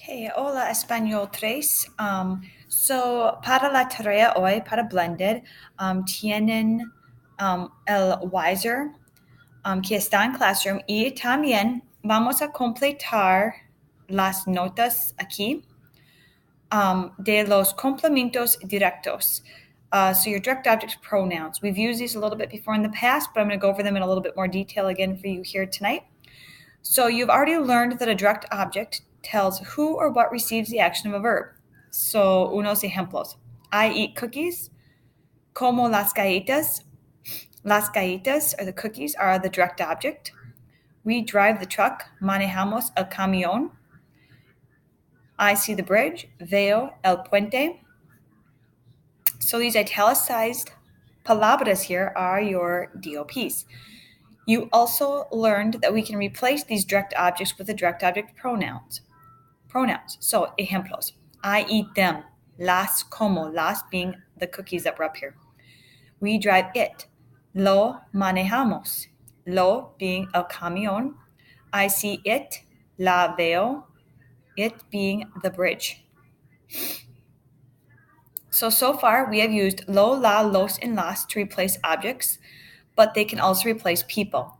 Okay, hola Español 3. So, para la tarea hoy, para blended, tienen el Wiser que está en Classroom y también vamos a completar las notas aquí de los complementos directos. So your direct object pronouns. We've used these a little bit before in the past, but I'm going to go over them in a little bit more detail again for you here tonight. So you've already learned that a direct object tells who or what receives the action of a verb. So, unos ejemplos. I eat cookies. Como las galletas. Las galletas, or the cookies, are the direct object. We drive the truck. Manejamos el camión. I see the bridge. Veo el puente. So these italicized palabras here are your DOPs. You also learned that we can replace these direct objects with the direct object pronouns. So, ejemplos. I eat them. Las como. Las being the cookies that were up here. We drive it. Lo manejamos. Lo being el camión. I see it. La veo. It being the bridge. So far we have used lo, la, los, and las to replace objects, but they can also replace people.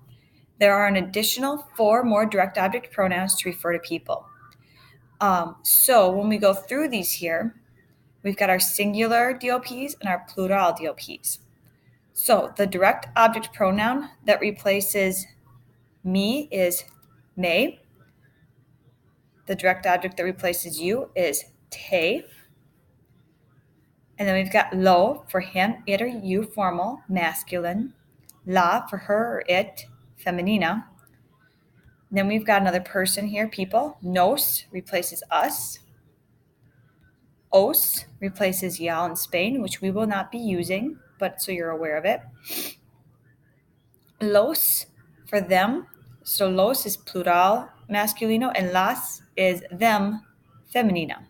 There are an additional 4 more direct object pronouns to refer to people. So when we go through these here, we've got our singular DOPs and our plural DOPs. So the direct object pronoun that replaces me is me. The direct object that replaces you is te. And then we've got lo for him, it, or you, formal, masculine. La for her or it, feminina. Then we've got another person here, people. Nos replaces us. Os replaces y'all in Spain, which we will not be using, but so you're aware of it. Los for them. So los is plural masculino and las is them femenina.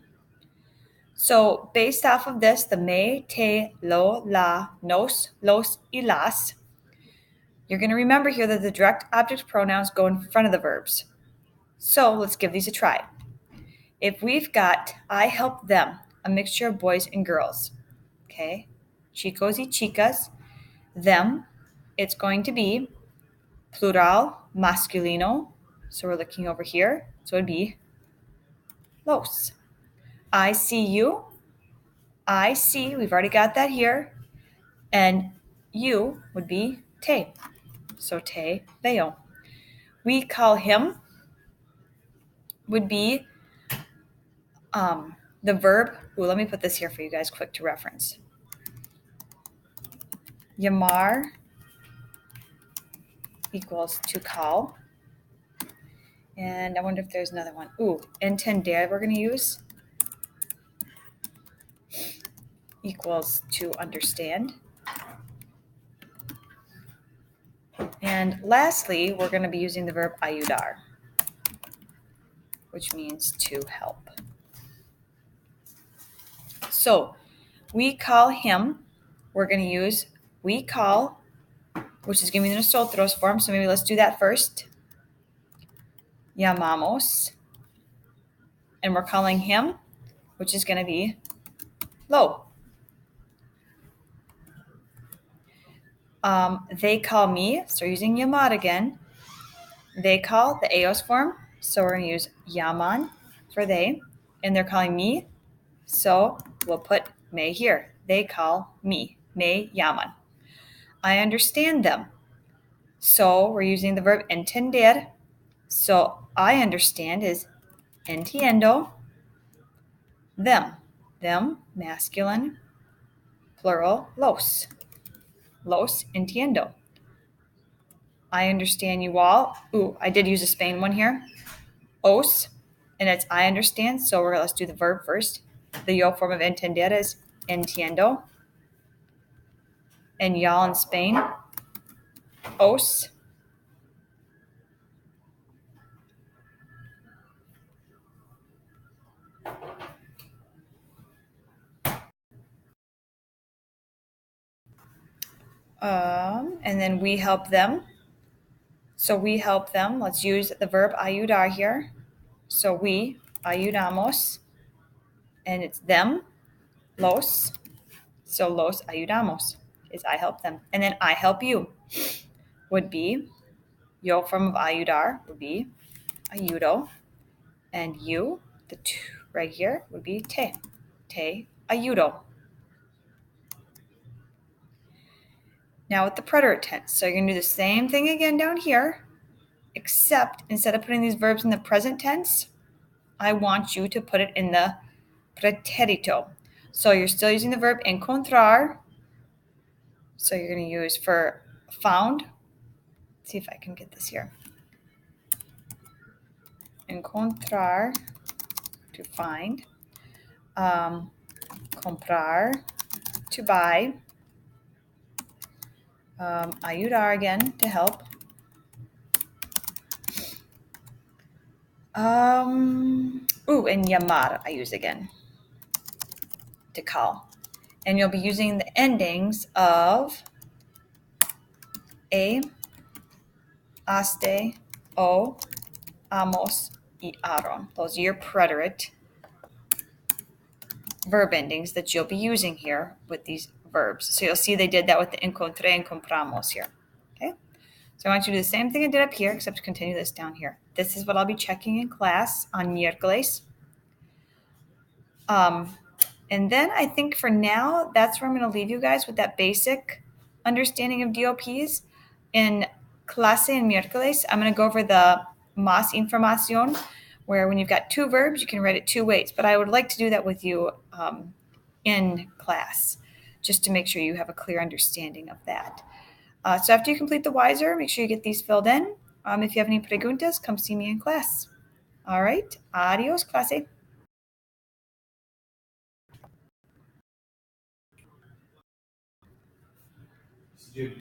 So based off of this, the me, te, lo, la, nos, los, y las, you're going to remember here that the direct object pronouns go in front of the verbs. So let's give these a try. If we've got I help them, a mixture of boys and girls, okay, chicos y chicas, them, it's going to be plural masculino. So we're looking over here. So it'd be los. I see you. I see, we've already got that here. And you would be te. So te veo. We call him would be the verb. Let me put this here for you guys quick to reference. Llamar equals to call. And I wonder if there's another one. Entender we're going to use equals to understand. And lastly, we're going to be using the verb ayudar, which means to help. So we call him, we're going to use we call, which is giving the nosotros form. So maybe let's do that first. Llamamos. And we're calling him, which is going to be lo. They call me, so we're using llamar again. They call, the ellos form, so we're going to use llaman for they, and they're calling me, so we'll put me here. They call me, me llaman. I understand them, so we're using the verb entender, so I understand is entiendo. Them, masculine, plural, los entiendo. I understand you all. I did use a Spain one here. Os, and it's I understand. So let's do the verb first. The yo form of entender is entiendo. And y'all in Spain, os. And then we help them. So we help them. Let's use the verb ayudar here. So we ayudamos. And it's them, los. So los ayudamos is I help them. And then I help you would be, yo form of ayudar would be ayudo. And you, the two right here, would be te. Te ayudo. Now with the preterite tense. So you're going to do the same thing again down here, except instead of putting these verbs in the present tense, I want you to put it in the pretérito. So you're still using the verb encontrar. So you're going to use for found. Let's see if I can get this here. Encontrar, to find. Comprar, to buy. Ayudar again, to help. And llamar I use again, to call. And you'll be using the endings of a, aste, o, amos, y aron. Those are your preterite verb endings that you'll be using here with these verbs. So you'll see they did that with the encontré and compramos here. Okay? So I want you to do the same thing I did up here, except continue this down here. This is what I'll be checking in class on miércoles. And then I think for now, that's where I'm going to leave you guys with that basic understanding of DOPs. In clase en miércoles, I'm going to go over the más información, where when you've got two verbs, you can write it two ways. But I would like to do that with you in class, just to make sure you have a clear understanding of that. So after you complete the Wiser, make sure you get these filled in. If you have any preguntas, come see me in class. All right. Adios, clase.